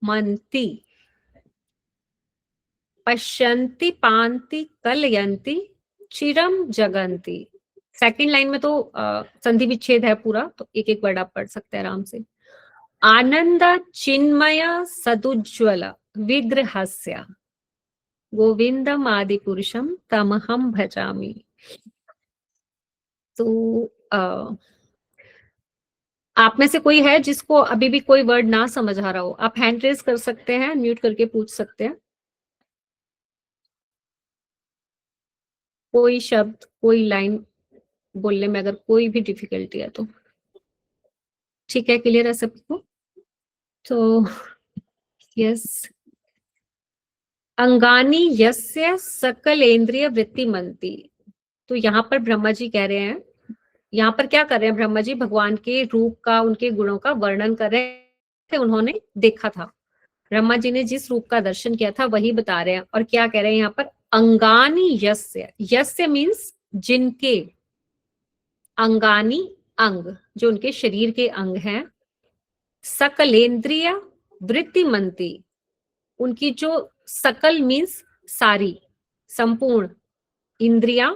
मंती, पश्यन्ति पान्ति कलयन्ति चिरम जगन्ति। Second line में तो संधि विच्छेद है पूरा, तो एक एक वर्ड आप पढ़ सकते हैं आराम से। आनंद चिन्मय सदुज्ज्वल विग्रहस्य गोविंदम आदि पुरुषम तमहम भजामि। तो आप में से कोई है जिसको अभी भी कोई वर्ड ना समझ आ रहा हो, आप हैंड रेज कर सकते हैं, म्यूट करके पूछ सकते हैं। कोई शब्द, कोई लाइन बोलने में अगर कोई भी डिफिकल्टी है तो। ठीक है, क्लियर है सबको? तो यस, अंगानी यस्य सकलेंद्रिय वृत्तिमंती। तो यहाँ पर ब्रह्मा जी कह रहे हैं, यहाँ पर क्या कर रहे हैं ब्रह्मा जी, भगवान के रूप का, उनके गुणों का वर्णन कर रहे थे। उन्होंने देखा था, ब्रह्मा जी ने जिस रूप का दर्शन किया था वही बता रहे हैं। और क्या कह रहे हैं यहाँ पर, अंगानी यस्य, यस्य मीन्स जिनके, अंगानी अंग, जो उनके शरीर के अंग हैं, सकलेंद्रिय वृत्तिमंती, उनकी जो सकल मीन्स सारी, संपूर्ण इंद्रिया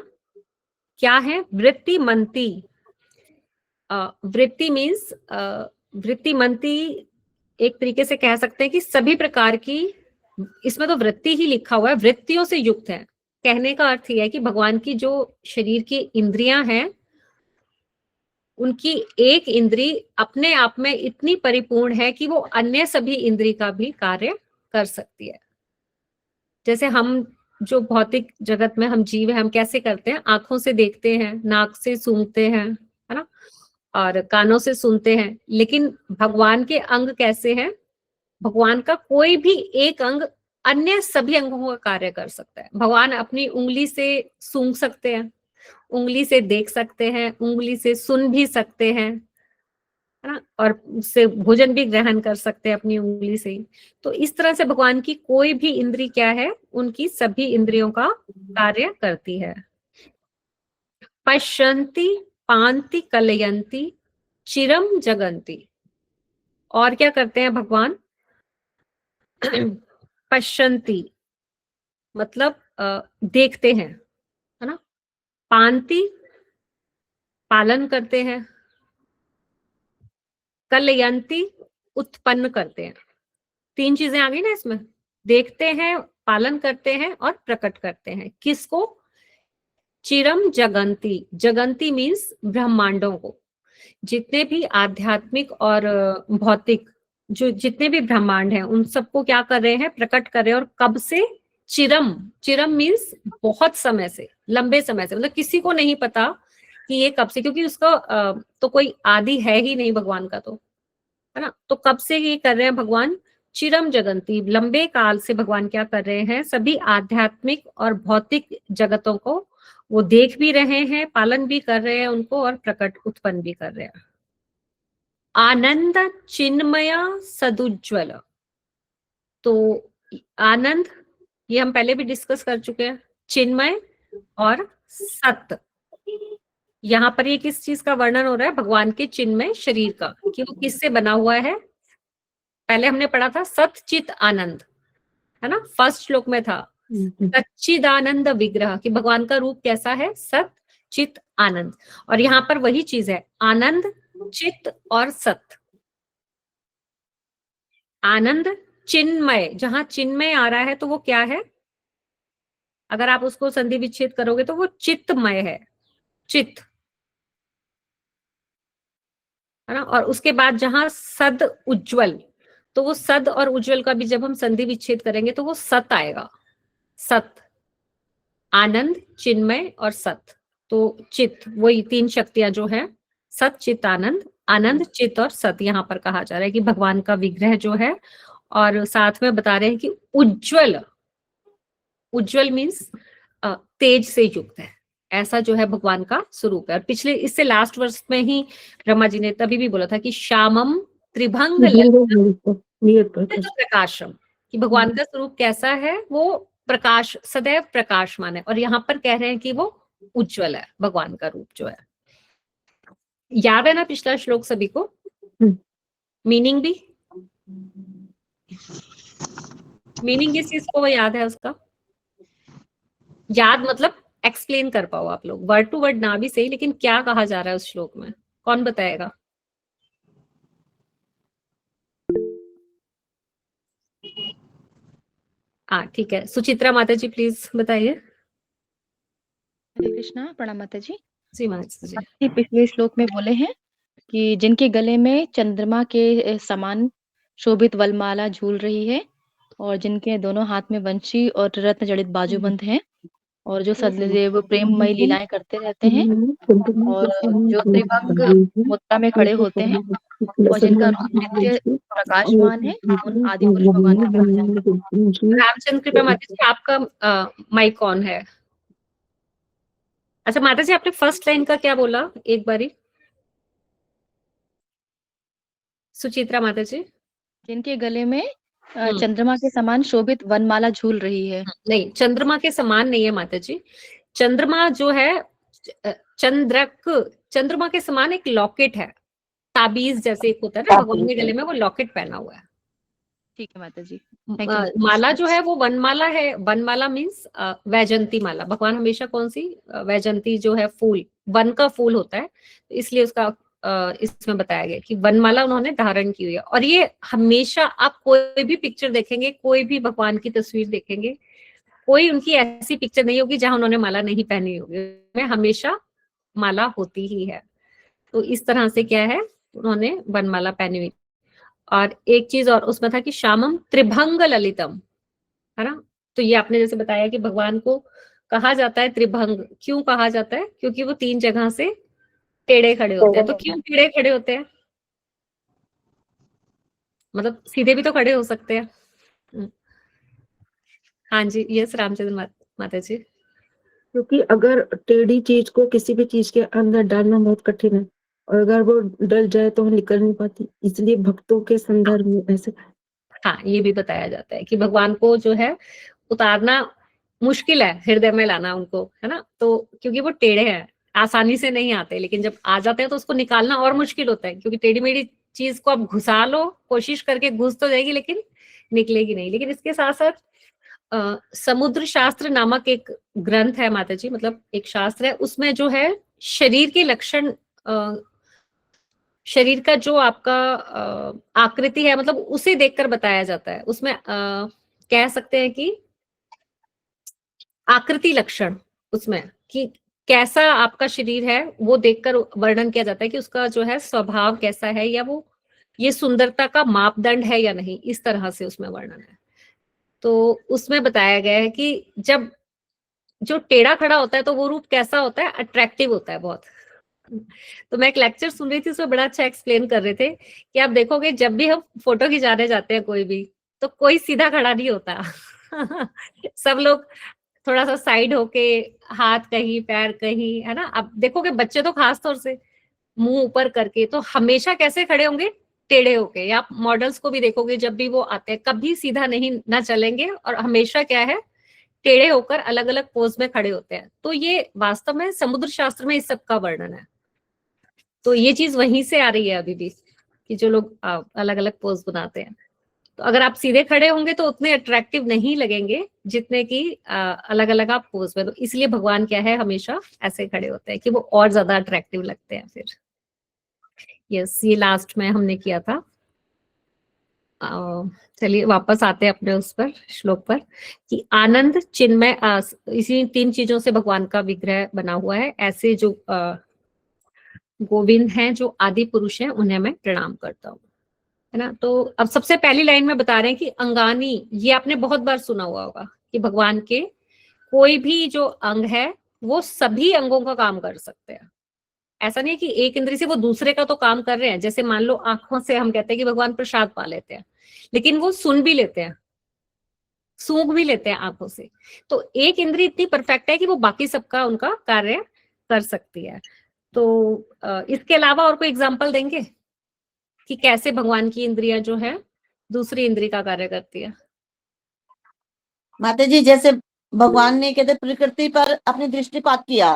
क्या है, वृत्तिमंती। वृत्ति मीन्स, वृत्तिमंती एक तरीके से कह सकते हैं कि सभी प्रकार की, इसमें तो वृत्ति ही लिखा हुआ है, वृत्तियों से युक्त है। कहने का अर्थ यह है कि भगवान की जो शरीर की इंद्रियां हैं, उनकी एक इंद्री अपने आप में इतनी परिपूर्ण है कि वो अन्य सभी इंद्री का भी कार्य कर सकती है। जैसे हम जो भौतिक जगत में हम जीव है, हम कैसे करते हैं, आंखों से देखते हैं, नाक से सूंघते हैं, है ना, और कानों से सुनते हैं। लेकिन भगवान के अंग कैसे हैं, भगवान का कोई भी एक अंग अन्य सभी अंगों का कार्य कर सकता है। भगवान अपनी उंगली से सूंघ सकते हैं, उंगली से देख सकते हैं, उंगली से सुन भी सकते हैं, है ना, और उससे भोजन भी ग्रहण कर सकते हैं अपनी उंगली से ही। तो इस तरह से भगवान की कोई भी इंद्री क्या है, उनकी सभी इंद्रियों का कार्य करती है। पश्यन्ति पान्ति कलयन्ति चिरम जगन्ति। और क्या करते हैं भगवान, पश्यन्ति मतलब देखते हैं, है ना, पान्ति पालन करते हैं, कलयन्ति उत्पन्न करते हैं। तीन चीजें आ गई ना इसमें, देखते हैं, पालन करते हैं और प्रकट करते हैं। किसको, चिरम जगंती, जगंती मीन्स ब्रह्मांडों को, जितने भी आध्यात्मिक और भौतिक जो जितने भी ब्रह्मांड हैं, उन सबको क्या कर रहे हैं, प्रकट कर रहे हैं। और कब से, चिरम, चिरम मीन्स बहुत समय से, लंबे समय से, मतलब किसी को नहीं पता कि ये कब से, क्योंकि उसका तो कोई आदि है ही नहीं भगवान का, तो है ना। तो कब से ये कर रहे हैं भगवान, चिरम जगंती, लंबे काल से भगवान क्या कर रहे हैं, सभी आध्यात्मिक और भौतिक जगतों को वो देख भी रहे हैं, पालन भी कर रहे हैं उनको, और प्रकट उत्पन्न भी कर रहे हैं। आनंद चिन्मय सदुज्ज्वल। तो आनंद, ये हम पहले भी डिस्कस कर चुके हैं, चिन्मय और सत। यहाँ पर ये किस चीज का वर्णन हो रहा है, भगवान के चिन्मय शरीर का, कि वो किससे बना हुआ है। पहले हमने पढ़ा था सत चित आनंद, है ना, फर्स्ट श्लोक में था सच्चिदानंद विग्रह, कि भगवान का रूप कैसा है, सत चित आनंद। और यहाँ पर वही चीज है, आनंद चित और सत। आनंद चिन्मय, जहां चिन्मय आ रहा है तो वो क्या है, अगर आप उसको संधि विच्छेद करोगे तो वो चित्तमय है, चित्त, है ना। और उसके बाद जहां सद उज्ज्वल, तो वो सद और उज्ज्वल का भी जब हम संधि विच्छेद करेंगे तो वो सत आएगा, सत, आनंद चिन्मय और सत। तो चित्त, वही तीन शक्तियां जो है, सत चित्त आनंद, आनंद चित्त और सत, यहाँ पर कहा जा रहा है कि भगवान का विग्रह जो है। और साथ में बता रहे हैं कि उज्ज्वल, उज्ज्वल मीन्स तेज से युक्त है, ऐसा जो है भगवान का स्वरूप है। और पिछले, इससे लास्ट वर्ष में ही ब्रह्मा जी ने तभी भी बोला था कि श्यामम त्रिभंग प्रकाशम, कि भगवान का स्वरूप कैसा है, वो प्रकाश, सदैव प्रकाशमान है। और यहाँ पर कह रहे हैं कि वो उज्ज्वल है, भगवान का रूप जो है। याद है ना पिछला श्लोक सभी को, मीनिंग भी, मीनिंग किस चीज को याद है उसका? याद मतलब एक्सप्लेन कर पाओ आप लोग, वर्ड टू वर्ड ना भी सही, लेकिन क्या कहा जा रहा है उस श्लोक में, कौन बताएगा? हाँ ठीक है, सुचित्रा माता जी प्लीज बताइए। हरे कृष्णा, प्रणाम माता जी। जी माता जी। आपने पिछले श्लोक में बोले हैं कि जिनके गले में चंद्रमा के समान शोभित वलमाला झूल रही है और जिनके दोनों हाथ में वंशी और रत्न जड़ित बाजूबंद हैं और जो सदैव प्रेममयी लीलाएं करते रहते हैं और जो त्रिभंग मुद्रा में खड़े होते हैं और जिनका रूप नित्य प्रकाशमान है, उन आदि पुरुष भगवान को कहा जाता है। रामचंद्र कृपा माता जी, आपका माइक ऑन है। अच्छा माता जी, आपने फर्स्ट लाइन का क्या बोला एक बारी? सुचित्रा माता जी। जिनके गले में चंद्रमा के समान शोभित वनमाला झूल रही है। नहीं, चंद्रमा के समान नहीं है माता जी। चंद्रमा जो है, चंद्रमा के समान एक लॉकेट है, ताबीज जैसे एक होता है ना, भगवान के गले में वो लॉकेट पहना हुआ है। ठीक है माता जी, थैंक यू। माला जो है वो वनमाला है। वनमाला मीन्स वैजंती माला। भगवान हमेशा कौन सी वैजंती जो है फूल, वन का फूल होता है, इसलिए उसका इसमें बताया गया कि वनमाला उन्होंने धारण की हुई है। और ये हमेशा आप कोई भी पिक्चर देखेंगे, कोई भी भगवान की तस्वीर देखेंगे, कोई उनकी ऐसी पिक्चर नहीं होगी जहां उन्होंने माला नहीं पहनी होगी, में हमेशा माला होती ही है। तो इस तरह से क्या है, उन्होंने वनमाला पहनी हुई। और एक चीज और उसमें था कि श्यामम त्रिभंग ललितम, है ना। तो ये आपने जैसे बताया कि भगवान को कहा जाता है त्रिभंग, क्यों कहा जाता है? क्योंकि वो तीन जगह से टेढ़े खड़े होते हैं। तो क्यों टेढ़े खड़े होते हैं? मतलब सीधे भी तो खड़े हो सकते हैं। हाँ जी, यस रामचंद्र माता जी। क्योंकि अगर टेढ़ी चीज को किसी भी चीज के अंदर डालना बहुत कठिन है, और अगर वो डल जाए तो वो निकल नहीं पाती, इसलिए भक्तों के संदर्भ में ऐसे। हाँ, ये भी बताया जाता है कि भगवान को जो है उतारना मुश्किल है, हृदय में लाना उनको, है ना। तो क्योंकि वो टेढ़े हैं, आसानी से नहीं आते, लेकिन जब आ जाते हैं तो उसको निकालना और मुश्किल होता है, क्योंकि टेढ़ी मेढ़ी चीज को आप घुसा लो, कोशिश करके घुस तो जाएगी लेकिन निकलेगी नहीं। लेकिन इसके साथ साथ समुद्र शास्त्र नामक एक ग्रंथ है माता जी, मतलब एक शास्त्र है, उसमें जो है शरीर के लक्षण, शरीर का जो आपका आकृति है, मतलब उसे देखकर बताया जाता है। उसमें कह सकते हैं कि आकृति लक्षण, उसमें कि कैसा आपका शरीर है वो देखकर वर्णन किया जाता है कि उसका जो है स्वभाव कैसा है, या वो ये सुंदरता का मापदंड है या नहीं, इस तरह से उसमें वर्णन है। तो उसमें बताया गया है कि जब जो टेढ़ा खड़ा होता है तो वो रूप कैसा होता है, अट्रैक्टिव होता है बहुत। तो मैं एक लेक्चर सुन रही थी, उसमें बड़ा अच्छा एक्सप्लेन कर रहे थे कि आप देखोगे जब भी हम फोटो खिंचाने जाते हैं कोई भी, तो कोई सीधा खड़ा नहीं होता। सब लोग थोड़ा सा साइड होके, हाथ कहीं पैर कहीं, है ना। अब देखोगे बच्चे तो खास तौर से मुंह ऊपर करके, तो हमेशा कैसे खड़े होंगे, टेढ़े होके। या आप मॉडल्स को भी देखोगे, जब भी वो आते हैं कभी सीधा नहीं ना चलेंगे, और हमेशा क्या है, टेढ़े होकर अलग अलग पोज में खड़े होते हैं। तो ये वास्तव में समुद्र शास्त्र में इस सब का वर्णन है। तो ये चीज वहीं से आ रही है अभी भी, कि जो लोग अलग अलग पोज बनाते हैं, तो अगर आप सीधे खड़े होंगे तो उतने अट्रैक्टिव नहीं लगेंगे जितने कि अलग अलग आप पोज में। तो इसलिए भगवान क्या है, हमेशा ऐसे खड़े होते हैं कि वो और ज्यादा अट्रैक्टिव लगते हैं फिर। यस, ये लास्ट में हमने किया था। चलिए वापस आते हैं अपने उस पर, श्लोक पर, कि आनंद चिन्मय, इसी तीन चीजों से भगवान का विग्रह बना हुआ है। ऐसे जो गोविंद हैं, जो आदि पुरुष हैं, उन्हें मैं प्रणाम करता हूँ, है ना। तो अब सबसे पहली लाइन में बता रहे हैं कि अंगानी, ये आपने बहुत बार सुना हुआ होगा कि भगवान के कोई भी जो अंग है वो सभी अंगों का काम कर सकते हैं। ऐसा नहीं है कि एक इंद्री से वो दूसरे का तो काम कर रहे हैं। जैसे मान लो आंखों से हम कहते हैं कि भगवान प्रसाद पा लेते हैं, लेकिन वो सुन भी लेते हैं, सूंघ भी लेते हैं आंखों से। तो एक इंद्री इतनी परफेक्ट है कि वो बाकी सबका उनका कार्य कर सकती है। तो इसके अलावा और कोई एग्जाम्पल देंगे कि कैसे भगवान की इंद्रियां जो है दूसरी इंद्री का कार्य करती है? माता जी, जैसे भगवान ने कहते प्रकृति पर अपनी दृष्टिपात किया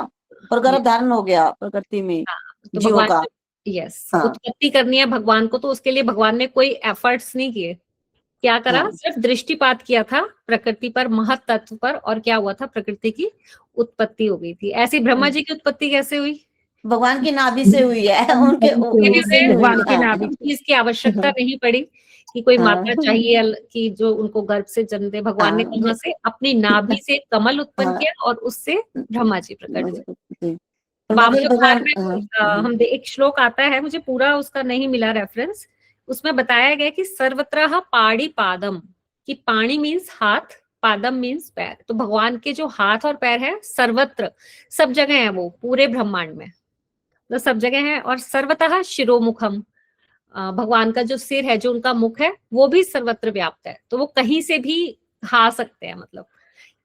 और गर्भ धारण हो गया प्रकृति में तो जीवों भगवान का। यस, हाँ। उत्पत्ति करनी है भगवान को, तो उसके लिए भगवान ने कोई एफर्ट्स नहीं किए क्या करा, हाँ। सिर्फ दृष्टिपात किया था प्रकृति पर, महत तत्व पर, और क्या हुआ था, प्रकृति की उत्पत्ति हो गई थी। ऐसी ब्रह्मा जी की उत्पत्ति कैसे हुई? भगवान की नाभि से हुई है, उनके उससे नहीं हुई। भगवान की हाँ। नाभि चीज की आवश्यकता नहीं पड़ी कि कोई हाँ। माता चाहिए कि जो उनको गर्भ से जन्म दे। भगवान ने हाँ। कहाँ से, अपनी नाभि से कमल उत्पन्न हाँ। किया और उससे ब्रह्मा जी प्रकट हुए। जी। और वामन माता जी अवतार भगवान में हम एक श्लोक आता है, मुझे पूरा उसका नहीं मिला रेफरेंस, उसमें बताया गया कि सर्वत्र पाणी पादम, कि पाणी मीन्स हाथ, पादम मीन्स पैर। तो भगवान के जो हाथ और पैर है सर्वत्र, सब जगह है, वो पूरे ब्रह्मांड में तो सब जगह है। और सर्वतः शिरोमुखम, भगवान का जो सिर है, जो उनका मुख है, वो भी सर्वत्र व्याप्त है। तो वो कहीं से भी खा सकते हैं। मतलब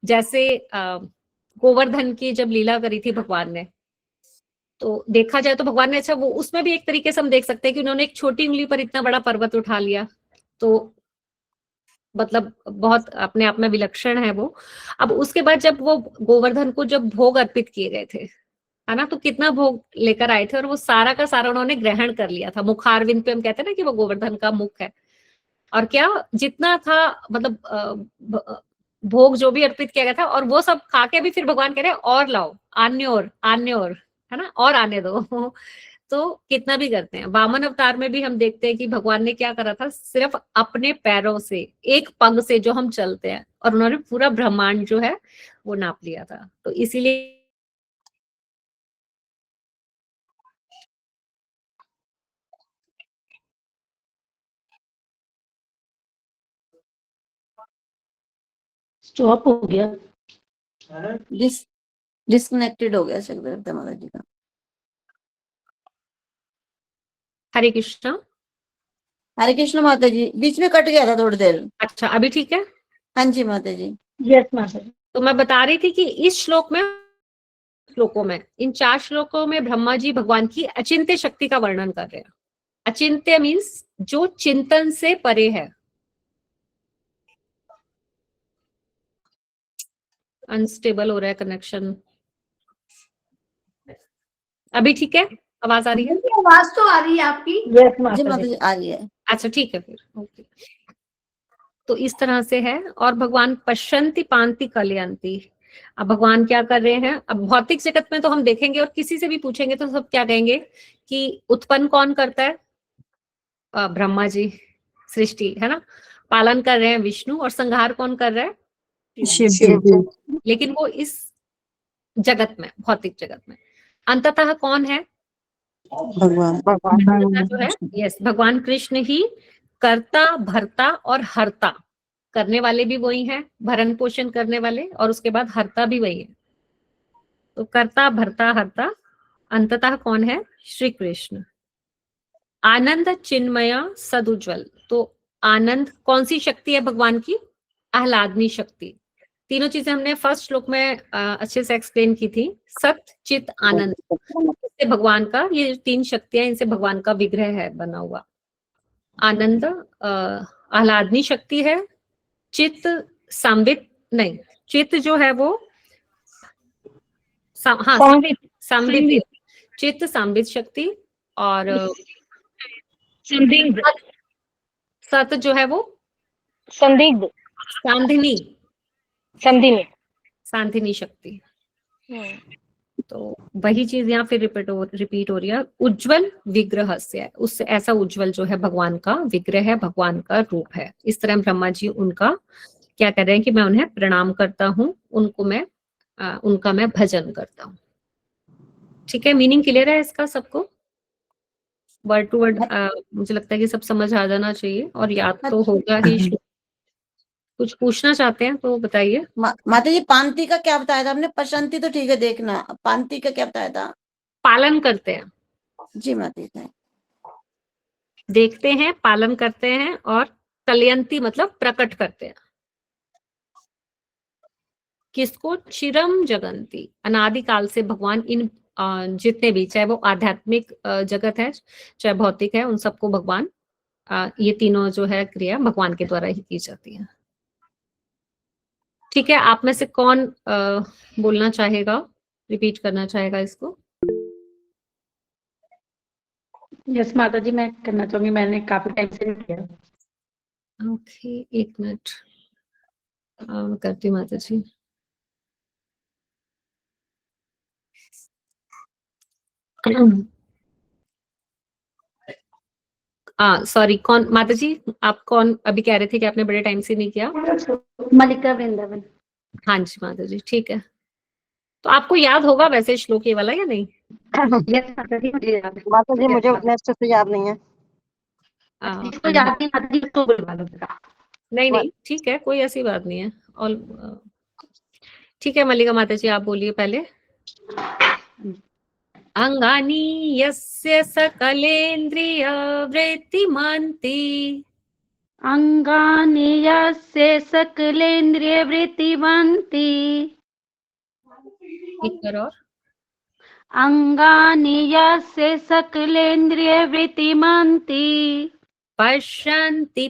जैसे गोवर्धन की जब लीला करी थी भगवान ने, तो देखा जाए तो भगवान ने, अच्छा वो उसमें भी एक तरीके से हम देख सकते हैं कि उन्होंने एक छोटी उंगली पर इतना बड़ा पर्वत उठा लिया, तो मतलब बहुत अपने आप में विलक्षण है वो। अब उसके बाद जब वो गोवर्धन को जब भोग अर्पित किए गए थे, है ना, तो कितना भोग लेकर आए थे, और वो सारा का सारा उन्होंने ग्रहण कर लिया था। मुखारविंद पे हम कहते हैं ना कि वो गोवर्धन का मुख है। और क्या जितना था, मतलब भोग जो भी अर्पित किया गया था, और वो सब खा के भी फिर भगवान कह रहे और लाओ, आने और, है ना, और आने दो। तो कितना भी करते हैं। वामन अवतार में भी हम देखते हैं कि भगवान ने क्या करा था, सिर्फ अपने पैरों से, एक पग से जो हम चलते हैं, और उन्होंने पूरा ब्रह्मांड जो है वो नाप लिया था। तो इसीलिए स्टॉप हो गया, डिस्कनेक्टेड हो गया चक्रवर्ती माता जी का। हरे कृष्णा। हरे कृष्ण माता जी, बीच में कट गया था थोड़ी देर। अच्छा, अभी ठीक है। हाँ जी माता जी। यस माता जी। तो मैं बता रही थी कि इस श्लोकों में, इन 4 श्लोकों में ब्रह्मा जी भगवान की अचिंत्य शक्ति का वर्णन कर रहे हैं। अचिंत्य मीन्स जो चिंतन से परे है। अनस्टेबल हो रहा है कनेक्शन। अभी ठीक है, आवाज आ रही है? आवाज तो आ रही है आपकी। यस जी माता माता जी। जी आ रही है। अच्छा ठीक है फिर, ओके। तो इस तरह से है। और भगवान पश्यन्ति पांति कलयन्ति। अब भगवान क्या कर रहे हैं, अब भौतिक जगत में तो हम देखेंगे, और किसी से भी पूछेंगे तो सब क्या कहेंगे कि उत्पन्न कौन करता है, ब्रह्मा जी, सृष्टि, है ना, पालन कर रहे हैं विष्णु, और संहार कौन कर रहा है, शिव जी। लेकिन वो इस जगत में, भौतिक जगत में अंततः कौन है, भगवान। अंततः जो है, यस, भगवान कृष्ण ही कर्ता, भर्ता और हर्ता, करने वाले भी वही हैं, भरण पोषण करने वाले, और उसके बाद हर्ता भी वही है। तो कर्ता, भर्ता, हर्ता, अंततः कौन है, श्री कृष्ण। आनंद चिन्मय सदुज्वल। तो आनंद कौन सी शक्ति है भगवान की, आह्लादनी शक्ति। तीनों चीजें हमने फर्स्ट श्लोक में अच्छे से एक्सप्लेन की थी। सत चित आनंद, इससे भगवान का, ये 3 शक्तियां, इनसे भगवान का विग्रह है बना हुआ। आनंद आह्लादनी शक्ति है। चित्त सांवित, नहीं, चित्त जो है वो सांवित, चित्त सांवित शक्ति। और संदिग्ध, सत जो है वो संदिग्ध, सांधिनी, संदिग्ध। सांधिनी शक्ति। तो वही चीज यहाँ फिर रिपीट हो रही है। उज्जवल विग्रह से, उससे ऐसा उज्जवल जो है भगवान का विग्रह है, भगवान का रूप है। इस तरह ब्रह्मा जी उनका क्या कर रहे हैं कि मैं उन्हें प्रणाम करता हूँ, उनका मैं भजन करता हूँ। ठीक है, मीनिंग क्लियर है इसका सबको? वर्ड टू वर्ड मुझे लगता है कि सब समझ आ जाना चाहिए, और याद तो होगा ही। कुछ पूछना चाहते हैं तो बताइए। माता जी पांति का क्या बताया था आपने? पशंति तो ठीक है, देखना, पांति का क्या बताया था? पालन करते हैं। जी माता जी। देखते हैं, पालन करते हैं, और कलयंती मतलब प्रकट करते हैं। किसको? चिरम जगंती, अनादिकाल से भगवान इन जितने भी, चाहे वो आध्यात्मिक जगत है, चाहे भौतिक है, उन सबको भगवान, ये तीनों जो है क्रिया भगवान के द्वारा ही की जाती है। ठीक है, आप में से कौन बोलना चाहेगा, रिपीट करना चाहेगा इसको? यस माता जी, मैं करना चाहूंगी, मैंने काफी टाइम से नहीं किया। ओके, एक मिनट करती हूँ माता जी। सॉरी, कौन माता जी, आप कौन अभी कह रहे थे कि आपने बड़े टाइम से नहीं किया? मलिका वृंदावन। हाँ जी माता जी, ठीक है। तो आपको याद होगा वैसे श्लोक ये वाला या नहीं? यस माता जी, मुझे याद है। माता जी मुझे उतने अच्छे से याद नहीं है। जिसको याद नहीं माता जी उसको बुलवा लो जरा। नहीं नहीं, ठीक है, कोई ऐसी बात नहीं है। और ठीक है मल्लिका माता जी, आप बोलिए पहले। अंगानी यस्य सकलेन्द्रिय वृत्तिमन्ति अंगानि यस्य सकलेन्द्रियवृत्तिमन्ति एक बार और। अंगानि यस्य सकलेन्द्रियवृत्तिमन्ति पश्यन्ति